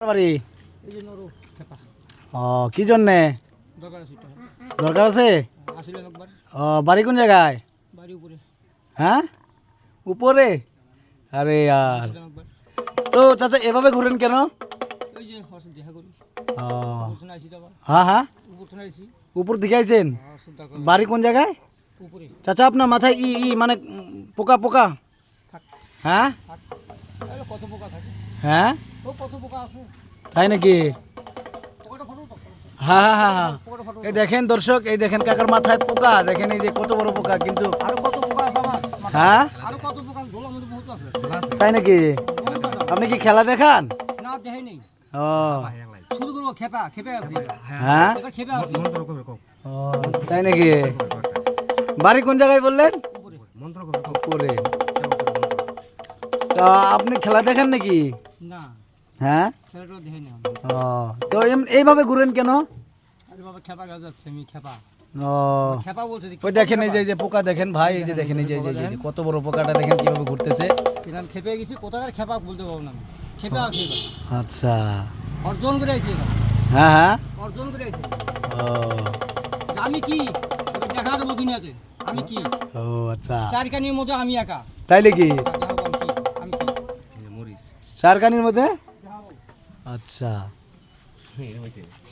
বাড়ি কি জন্যে দরকার আছে? বাড়ি কোন জায়গায়? হ্যাঁ উপরে। আরে यार তো চাচা এভাবে ঘুরেন কেন? হ্যাঁ হ্যাঁ উপর দিকে আইছেন। বাড়ি কোন জায়গায় চাচা? আপনার মাথায় ই ই মানে পোকা পোকা? হ্যাঁ হ্যাঁ তাই নাকি? হ্যাঁ হ্যাঁ হ্যাঁ হ্যাঁ এই দেখেন দর্শক, এই দেখেন কাকার মাথায় পোকা, দেখেন এই যে কত বড় পোকা। কিন্তু হ্যাঁ তাই নাকি? আপনি কি খেলা দেখান? ও হ্যাঁ ও তাই নাকি? বাড়ি কোন জায়গায় বললেন? উপরে। তা আপনি খেলা দেখেন নাকি? হ্যাঁ ও তো এইভাবে ঘুরেন কেন? ওই দেখেন এই যে পোকা দেখেন ভাই, এই যে দেখেন এই যে কত বড় পোকাটা দেখেন কিভাবে ঘুরতেছে। খেপে গেছি, কোথাকার খেপা বলতে পারবো না, খেপে আছে আচ্ছা অর্জন করে আছি। হ্যাঁ হ্যাঁ অর্জন করে আছি ও আমি কি দেখা দেবো দুনিয়াতে আমি কি। ও আচ্ছা চারকানির মধ্যে আমি একা। তাই নাকি? আমি কি চারকানির মধ্যে? আচ্ছা